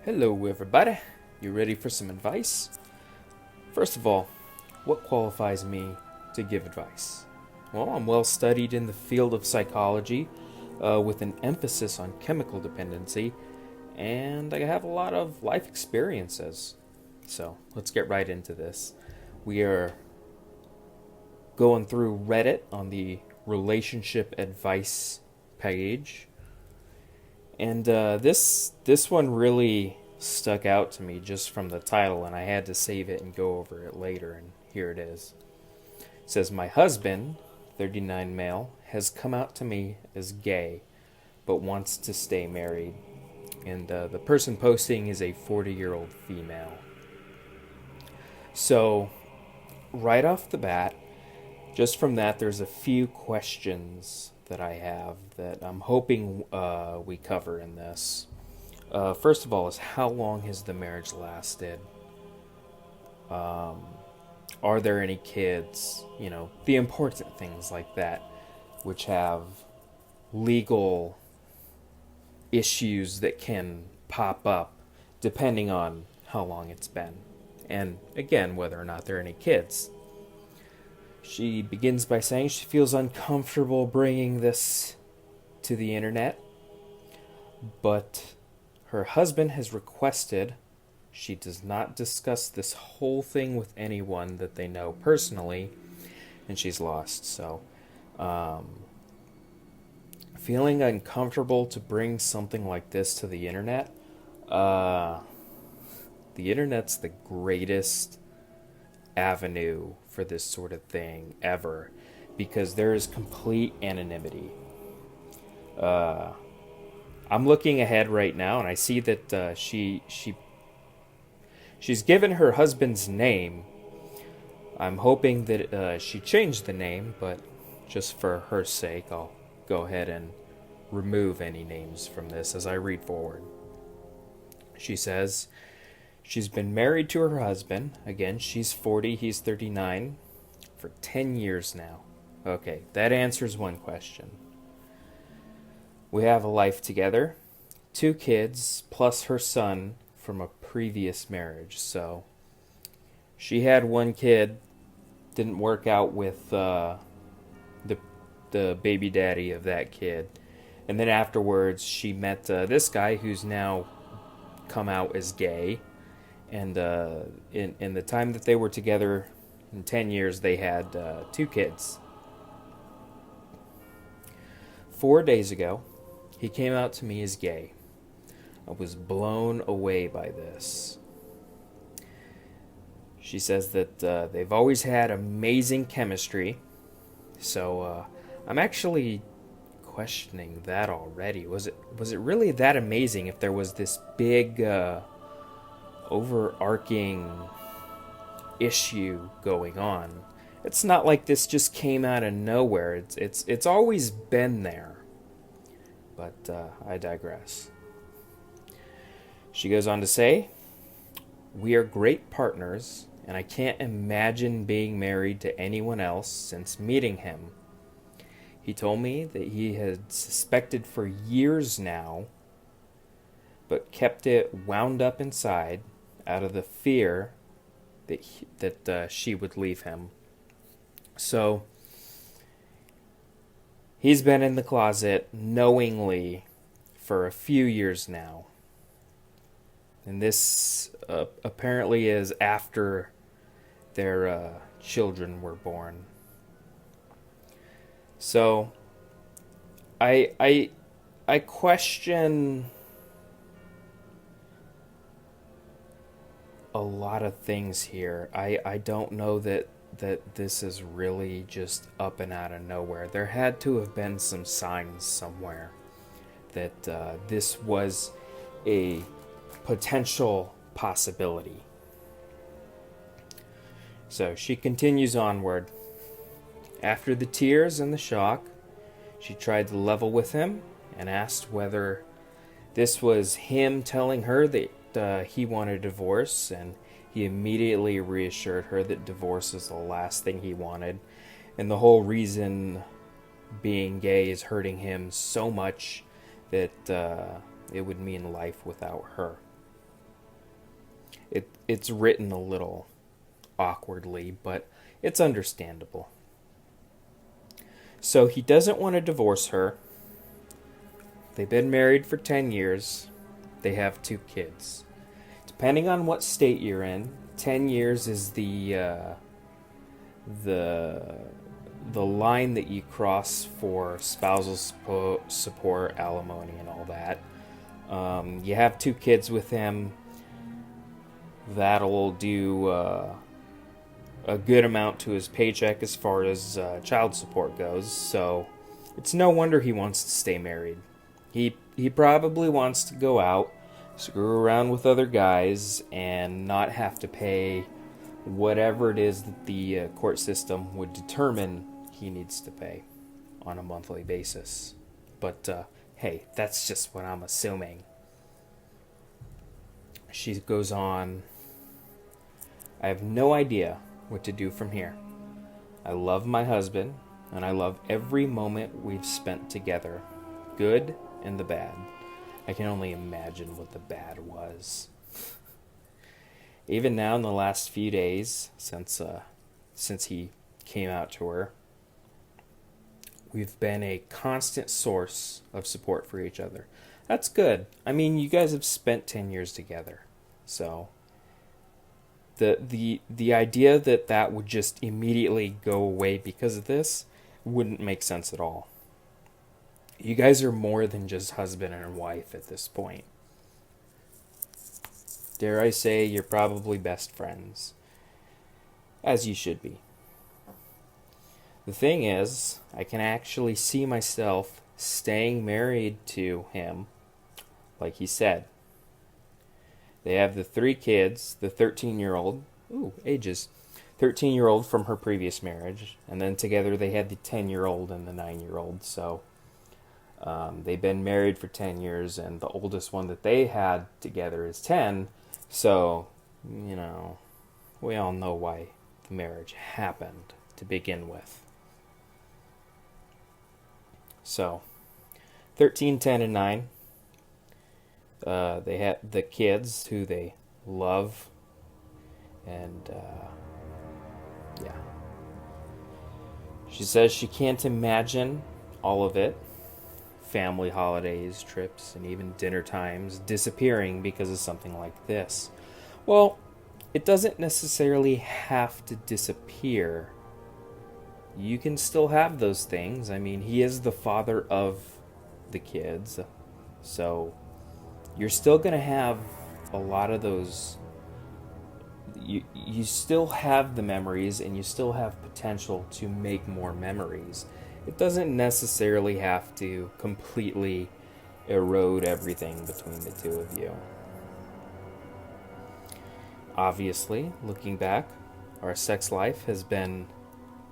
Hello, everybody. You ready for some advice? First of all, what qualifies me to give advice? Well, I'm well studied in the field of psychology with an emphasis on chemical dependency, and I have a lot of life experiences. So let's get right into this. We are going through Reddit on the relationship advice page, and this one really stuck out to me just from the title, and I had to save it and go over it later. And here it is. It says, "My husband, 39 male, has come out to me as gay, but wants to stay married." And the person posting is a 40-year-old female. So right off the bat, just from that, there's a few questions that I have that I'm hoping we cover in this. First of all, is how long has the marriage lasted? Are there any kids? You know, the important things like that, which have legal issues that can pop up depending on how long it's been. And again, whether or not there are any kids. She begins by saying she feels uncomfortable bringing this to the internet, but her husband has requested she does not discuss this whole thing with anyone that they know personally, and she's lost. So, feeling uncomfortable to bring something like this to the internet, the internet's the greatest avenue for this sort of thing ever because there is complete anonymity. I'm looking ahead right now, and I see that she's given her husband's name. I'm hoping that she changed the name, but just for her sake, I'll go ahead and remove any names from this as I read forward. She says she's been married to her husband. Again, she's 40, he's 39, for 10 years now. Okay, that answers one question. We have a life together, 2 kids, plus her son from a previous marriage. So she had 1 kid, didn't work out with the baby daddy of that kid. And then afterwards, she met this guy who's now come out as gay. And in the time that they were together, in 10 years, they had 2 kids. 4 days ago, he came out to me as gay. I was blown away by this. She says that they've always had amazing chemistry. So I'm actually questioning that already. Was it really that amazing if there was this big overarching issue going on? It's not like this just came out of nowhere. It's always been there. But I digress. She goes on to say, "We are great partners, and I can't imagine being married to anyone else since meeting him. He told me that he had suspected for years now, but kept it wound up inside out of the fear that she would leave him." So he's been in the closet knowingly for a few years now. And this apparently is after their children were born. So I question a lot of things here. I don't know that this is really just up and out of nowhere. There had to have been some signs somewhere that this was a potential possibility. So she continues onward. After the tears and the shock, she tried to level with him and asked whether this was him telling her that he wanted a divorce, and he immediately reassured her that divorce is the last thing he wanted, and the whole reason being gay is hurting him so much that it would mean life without her. It's written a little awkwardly, but it's understandable. So he doesn't want to divorce her. They've been married for 10 years. They have 2 kids. Depending on what state you're in, 10 years is the the line that you cross for spousal support, alimony, and all that. You have 2 kids with him. That'll do a good amount to his paycheck as far as child support goes. So it's no wonder he wants to stay married. He probably wants to go out, screw around with other guys, and not have to pay whatever it is that the court system would determine he needs to pay on a monthly basis. But hey, that's just what I'm assuming. She goes on, I have no idea what to do from here. I love my husband, and I love every moment we've spent together, good and the bad. I can only imagine what the bad was. Even now, in the last few days, since he came out to her, we've been a constant source of support for each other. That's good. I mean, you guys have spent 10 years together. So the idea that would just immediately go away because of this wouldn't make sense at all. You guys are more than just husband and wife at this point. Dare I say, you're probably best friends. As you should be. The thing is, I can actually see myself staying married to him, like he said. They have the 3 kids, the 13-year-old, ages, 13-year-old from her previous marriage, and then together they had the 10-year-old and the 9-year-old, so they've been married for 10 years, and the oldest one that they had together is 10, so, we all know why the marriage happened to begin with. So, 13, 10, and 9. They had the kids who they love, and yeah. She says she can't imagine all of it. Family holidays, trips, and even dinner times disappearing because of something like this. Well, it doesn't necessarily have to disappear. You can still have those things. I mean, he is the father of the kids, so you're still going to have a lot of those. You still have the memories, and you still have potential to make more memories. It doesn't necessarily have to completely erode everything between the two of you. Obviously, looking back, our sex life has been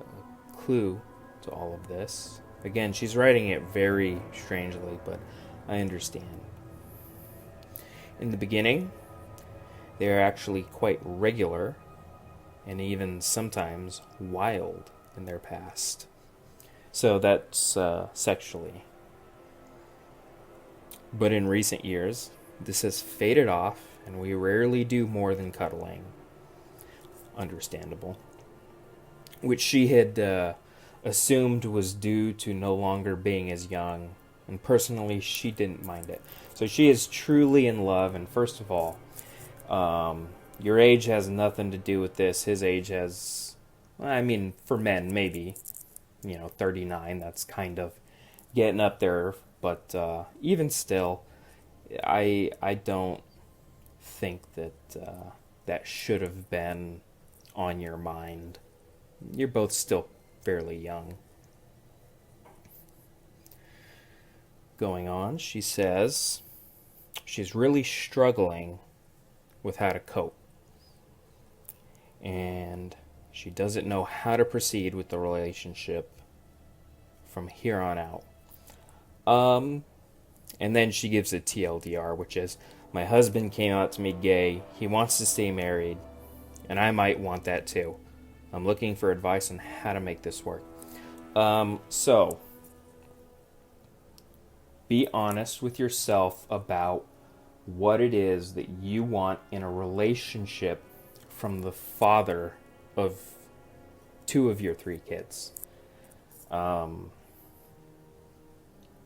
a clue to all of this. Again, she's writing it very strangely, but I understand. In the beginning, they are actually quite regular and even sometimes wild in their past. So that's sexually. But in recent years, this has faded off, and we rarely do more than cuddling. Understandable. Which she had assumed was due to no longer being as young, and personally, she didn't mind it. So she is truly in love, and first of all, your age has nothing to do with this. His age has, for men, maybe, 39, that's kind of getting up there, but even still, I don't think that that should have been on your mind. You're both still fairly young. Going on, she says she's really struggling with how to cope, and she doesn't know how to proceed with the relationship from here on out. And then she gives a TLDR, which is, my husband came out to me gay, he wants to stay married, and I might want that too. I'm looking for advice on how to make this work. So, be honest with yourself about what it is that you want in a relationship from the father of two of your three kids.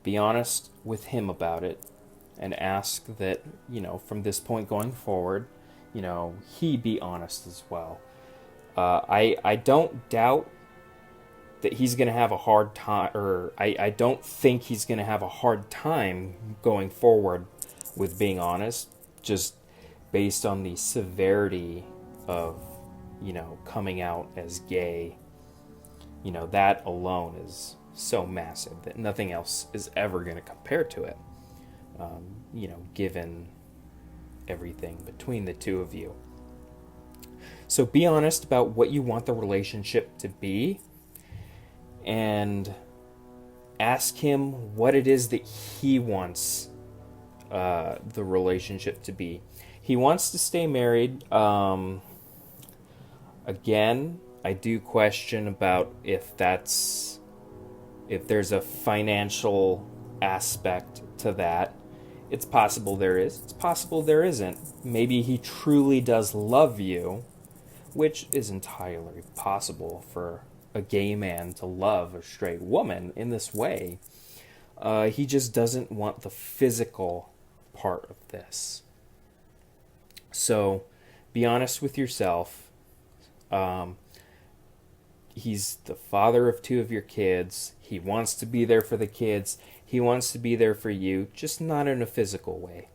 Be honest with him about it and ask that, from this point going forward, he be honest as well. I don't doubt that he's going to have a hard time, or I don't think he's going to have a hard time going forward with being honest, just based on the severity of, coming out as gay. That alone is so massive that nothing else is ever going to compare to it, given everything between the two of you. So be honest about what you want the relationship to be, and ask him what it is that he wants the relationship to be. He wants to stay married. Again, I do question about if there's a financial aspect to that. It's possible there is. It's possible there isn't. Maybe he truly does love you, which is entirely possible for a gay man to love a straight woman in this way. He just doesn't want the physical part of this. So be honest with yourself. He's the father of two of your kids. He wants to be there for the kids. He wants to be there for you, just not in a physical way.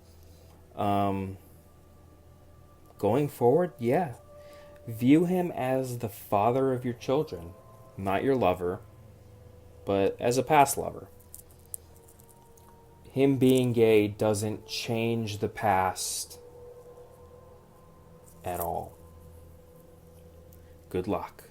Going forward, yeah. View him as the father of your children. Not your lover, but as a past lover. Him being gay doesn't change the past at all. Good luck.